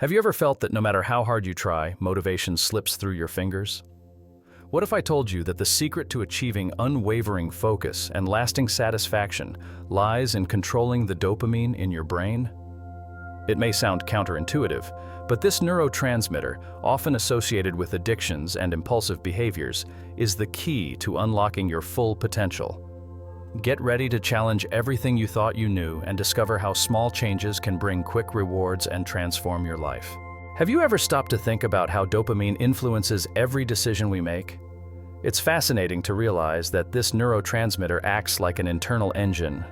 Have you ever felt that no matter how hard you try, motivation slips through your fingers? What if I told you that the secret to achieving unwavering focus and lasting satisfaction lies in controlling the dopamine in your brain? It may sound counterintuitive, but this neurotransmitter, often associated with addictions and impulsive behaviors, is the key to unlocking your full potential. Get ready to challenge everything you thought you knew and discover how small changes can bring quick rewards and transform your life. Have you ever stopped to think about how dopamine influences every decision we make? It's fascinating to realize that this neurotransmitter acts like an internal engine,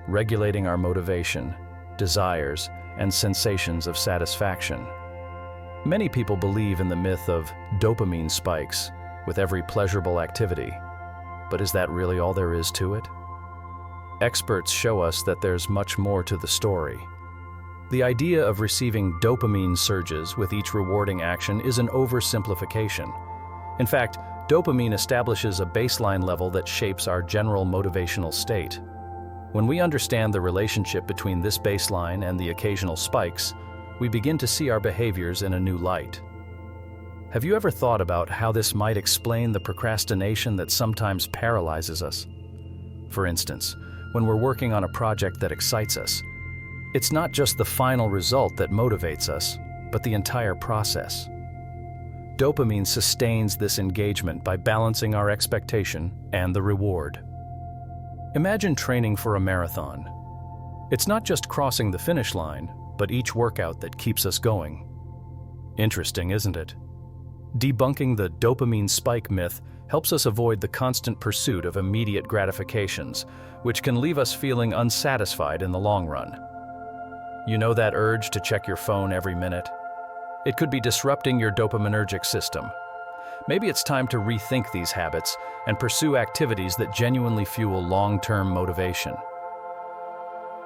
regulating our motivation, desires, and sensations of satisfaction. Many people believe in the myth of dopamine spikes with every pleasurable activity. But is that really all there is to it? Experts show us that there's much more to the story. The idea of receiving dopamine surges with each rewarding action is an oversimplification. In fact, dopamine establishes a baseline level that shapes our general motivational state. When we understand the relationship between this baseline and the occasional spikes, we begin to see our behaviors in a new light. Have you ever thought about how this might explain the procrastination that sometimes paralyzes us? For instance, when we're working on a project that excites us, it's not just the final result that motivates us, but the entire process. Dopamine sustains this engagement by balancing our expectation and the reward. Imagine training for a marathon. It's not just crossing the finish line, but each workout that keeps us going. Interesting, isn't it? Debunking the dopamine spike myth helps us avoid the constant pursuit of immediate gratifications, which can leave us feeling unsatisfied in the long run. You know that urge to check your phone every minute? It could be disrupting your dopaminergic system. Maybe it's time to rethink these habits and pursue activities that genuinely fuel long-term motivation.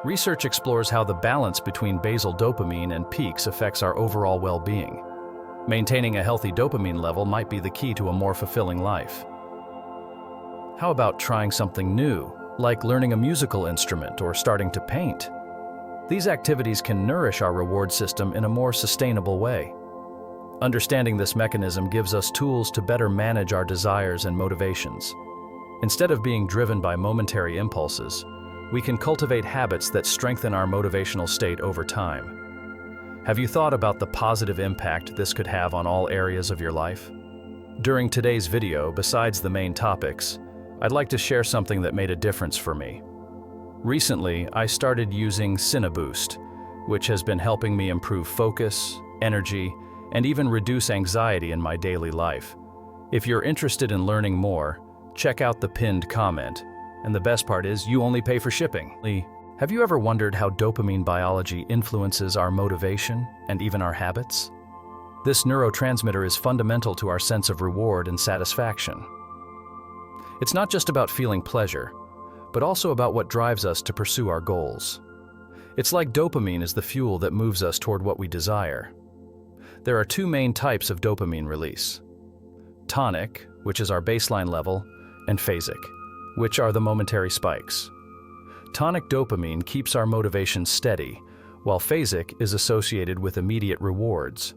Research explores how the balance between basal dopamine and peaks affects our overall well-being. Maintaining a healthy dopamine level might be the key to a more fulfilling life. How about trying something new, like learning a musical instrument or starting to paint? These activities can nourish our reward system in a more sustainable way. Understanding this mechanism gives us tools to better manage our desires and motivations. Instead of being driven by momentary impulses, we can cultivate habits that strengthen our motivational state over time. Have you thought about the positive impact this could have on all areas of your life? During today's video, besides the main topics, I'd like to share something that made a difference for me. Recently, I started using CineBoost, which has been helping me improve focus, energy, and even reduce anxiety in my daily life. If you're interested in learning more, check out the pinned comment. And the best part is, you only pay for shipping. Have you ever wondered how dopamine biology influences our motivation and even our habits? This neurotransmitter is fundamental to our sense of reward and satisfaction. It's not just about feeling pleasure, but also about what drives us to pursue our goals. It's like dopamine is the fuel that moves us toward what we desire. There are two main types of dopamine release: tonic, which is our baseline level, and phasic, which are the momentary spikes. Tonic dopamine keeps our motivation steady, while phasic is associated with immediate rewards.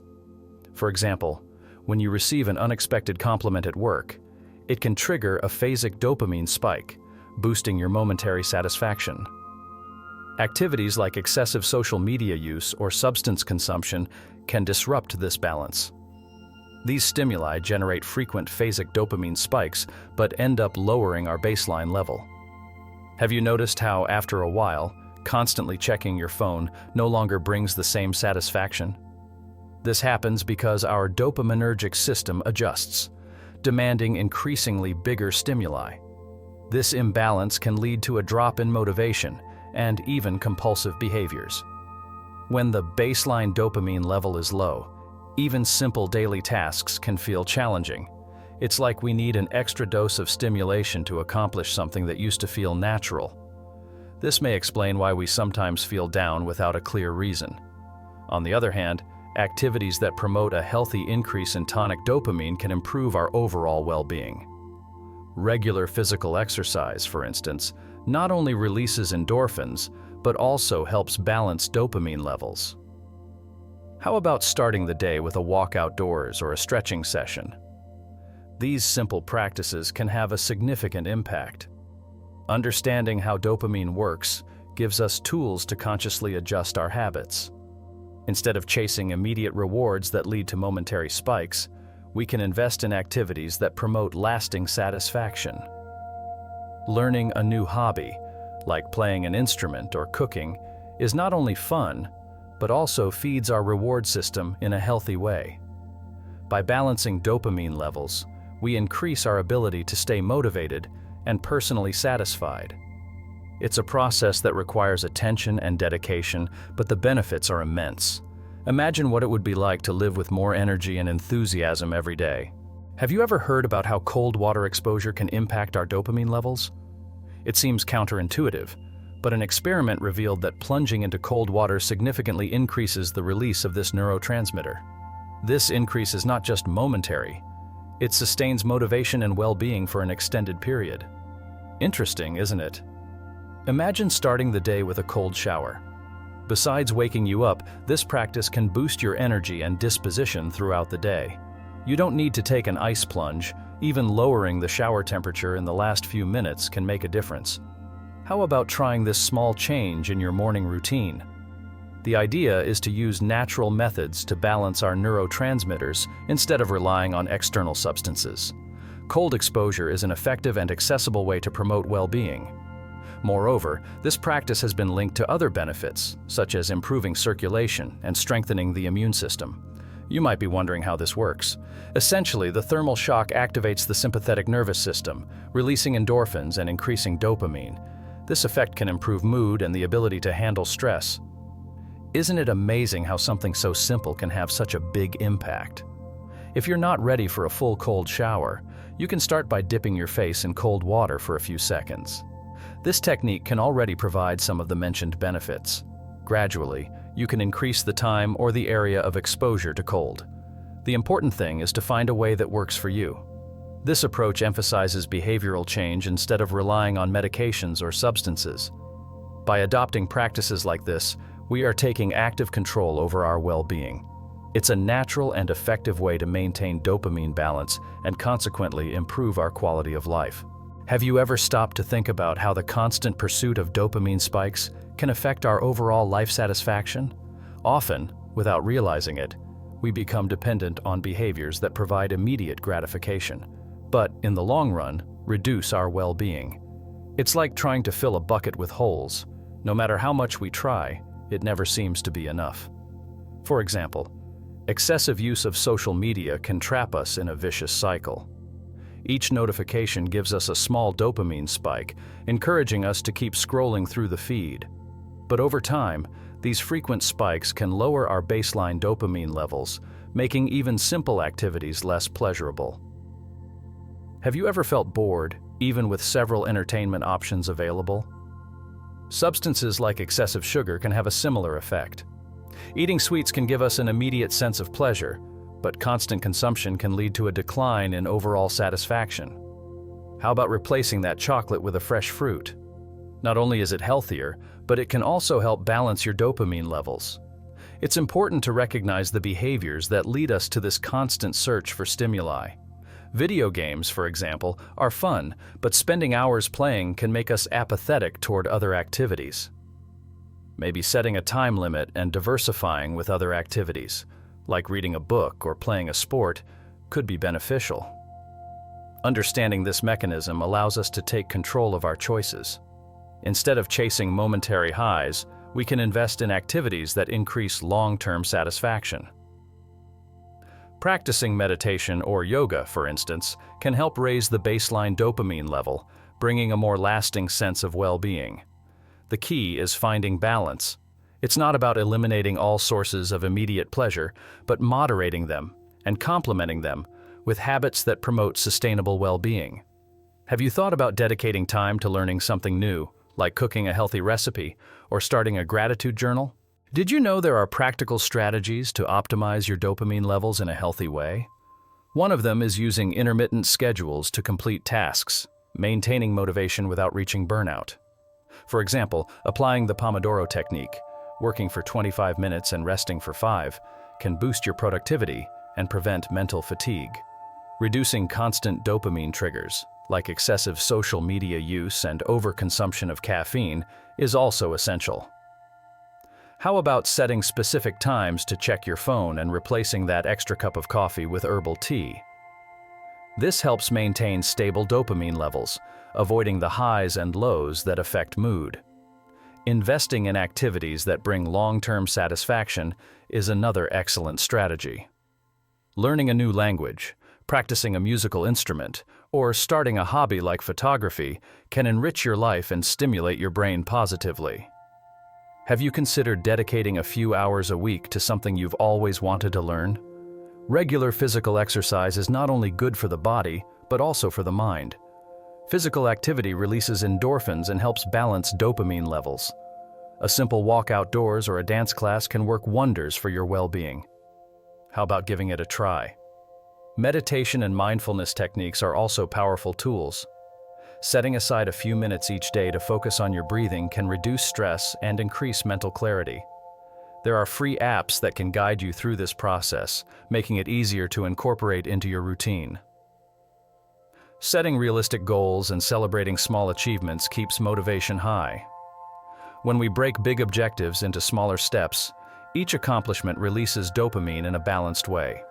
For example, when you receive an unexpected compliment at work, it can trigger a phasic dopamine spike, boosting your momentary satisfaction. Activities like excessive social media use or substance consumption can disrupt this balance. These stimuli generate frequent phasic dopamine spikes, but end up lowering our baseline level. Have you noticed how, after a while, constantly checking your phone no longer brings the same satisfaction? This happens because our dopaminergic system adjusts, demanding increasingly bigger stimuli. This imbalance can lead to a drop in motivation and even compulsive behaviors. When the baseline dopamine level is low, even simple daily tasks can feel challenging. It's like we need an extra dose of stimulation to accomplish something that used to feel natural. This may explain why we sometimes feel down without a clear reason. On the other hand, activities that promote a healthy increase in tonic dopamine can improve our overall well-being. Regular physical exercise, for instance, not only releases endorphins, but also helps balance dopamine levels. How about starting the day with a walk outdoors or a stretching session? These simple practices can have a significant impact. Understanding how dopamine works gives us tools to consciously adjust our habits. Instead of chasing immediate rewards that lead to momentary spikes, we can invest in activities that promote lasting satisfaction. Learning a new hobby, like playing an instrument or cooking, is not only fun, but also feeds our reward system in a healthy way. By balancing dopamine levels, we increase our ability to stay motivated and personally satisfied. It's a process that requires attention and dedication, but the benefits are immense. Imagine what it would be like to live with more energy and enthusiasm every day. Have you ever heard about how cold water exposure can impact our dopamine levels? It seems counterintuitive, but an experiment revealed that plunging into cold water significantly increases the release of this neurotransmitter. This increase is not just momentary, it sustains motivation and well-being for an extended period. Interesting, isn't it? Imagine starting the day with a cold shower. Besides waking you up, this practice can boost your energy and disposition throughout the day. You don't need to take an ice plunge. Even lowering the shower temperature in the last few minutes can make a difference. How about trying this small change in your morning routine? The idea is to use natural methods to balance our neurotransmitters instead of relying on external substances. Cold exposure is an effective and accessible way to promote well-being. Moreover, this practice has been linked to other benefits, such as improving circulation and strengthening the immune system. You might be wondering how this works. Essentially, the thermal shock activates the sympathetic nervous system, releasing endorphins and increasing dopamine. This effect can improve mood and the ability to handle stress. Isn't it amazing how something so simple can have such a big impact? If you're not ready for a full cold shower, you can start by dipping your face in cold water for a few seconds. This technique can already provide some of the mentioned benefits. Gradually, you can increase the time or the area of exposure to cold. The important thing is to find a way that works for you. This approach emphasizes behavioral change instead of relying on medications or substances. By adopting practices like this, we are taking active control over our well-being. It's a natural and effective way to maintain dopamine balance and consequently improve our quality of life. Have you ever stopped to think about how the constant pursuit of dopamine spikes can affect our overall life satisfaction? Often, without realizing it, we become dependent on behaviors that provide immediate gratification, but in the long run, reduce our well-being. It's like trying to fill a bucket with holes. No matter how much we try, it never seems to be enough. For example, excessive use of social media can trap us in a vicious cycle. Each notification gives us a small dopamine spike, encouraging us to keep scrolling through the feed. But over time, these frequent spikes can lower our baseline dopamine levels, making even simple activities less pleasurable. Have you ever felt bored, even with several entertainment options available? Substances like excessive sugar can have a similar effect. Eating sweets can give us an immediate sense of pleasure, but constant consumption can lead to a decline in overall satisfaction. How about replacing that chocolate with a fresh fruit? Not only is it healthier, but it can also help balance your dopamine levels. It's important to recognize the behaviors that lead us to this constant search for stimuli. Video games, for example, are fun, but spending hours playing can make us apathetic toward other activities. Maybe setting a time limit and diversifying with other activities, like reading a book or playing a sport, could be beneficial. Understanding this mechanism allows us to take control of our choices. Instead of chasing momentary highs, we can invest in activities that increase long-term satisfaction. Practicing meditation or yoga, for instance, can help raise the baseline dopamine level, bringing a more lasting sense of well-being. The key is finding balance. It's not about eliminating all sources of immediate pleasure, but moderating them and complementing them with habits that promote sustainable well-being. Have you thought about dedicating time to learning something new, like cooking a healthy recipe or starting a gratitude journal? Did you know there are practical strategies to optimize your dopamine levels in a healthy way? One of them is using intermittent schedules to complete tasks, maintaining motivation without reaching burnout. For example, applying the Pomodoro technique, working for 25 minutes and resting for 5, can boost your productivity and prevent mental fatigue. Reducing constant dopamine triggers, like excessive social media use and overconsumption of caffeine, is also essential. How about setting specific times to check your phone and replacing that extra cup of coffee with herbal tea? This helps maintain stable dopamine levels, avoiding the highs and lows that affect mood. Investing in activities that bring long-term satisfaction is another excellent strategy. Learning a new language, practicing a musical instrument, or starting a hobby like photography can enrich your life and stimulate your brain positively. Have you considered dedicating a few hours a week to something you've always wanted to learn? Regular physical exercise is not only good for the body, but also for the mind. Physical activity releases endorphins and helps balance dopamine levels. A simple walk outdoors or a dance class can work wonders for your well-being. How about giving it a try? Meditation and mindfulness techniques are also powerful tools. Setting aside a few minutes each day to focus on your breathing can reduce stress and increase mental clarity. There are free apps that can guide you through this process, making it easier to incorporate into your routine. Setting realistic goals and celebrating small achievements keeps motivation high. When we break big objectives into smaller steps, each accomplishment releases dopamine in a balanced way.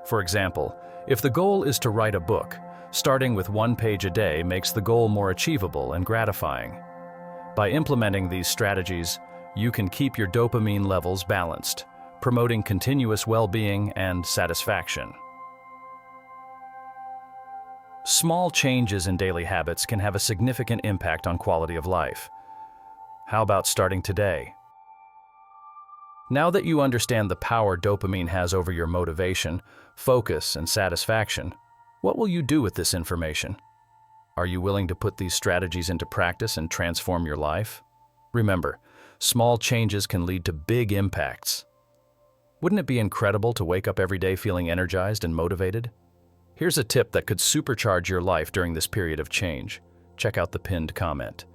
For example, if the goal is to write a book, starting with 1 page a day makes the goal more achievable and gratifying. By implementing these strategies, you can keep your dopamine levels balanced, promoting continuous well-being and satisfaction. Small changes in daily habits can have a significant impact on quality of life. How about starting today? Now that you understand the power dopamine has over your motivation, focus, and satisfaction, what will you do with this information? Are you willing to put these strategies into practice and transform your life? Remember, small changes can lead to big impacts. Wouldn't it be incredible to wake up every day feeling energized and motivated? Here's a tip that could supercharge your life during this period of change. Check out the pinned comment.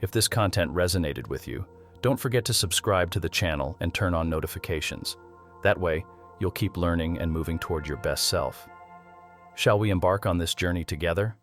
If this content resonated with you, don't forget to subscribe to the channel and turn on notifications. That way, you'll keep learning and moving toward your best self. Shall we embark on this journey together?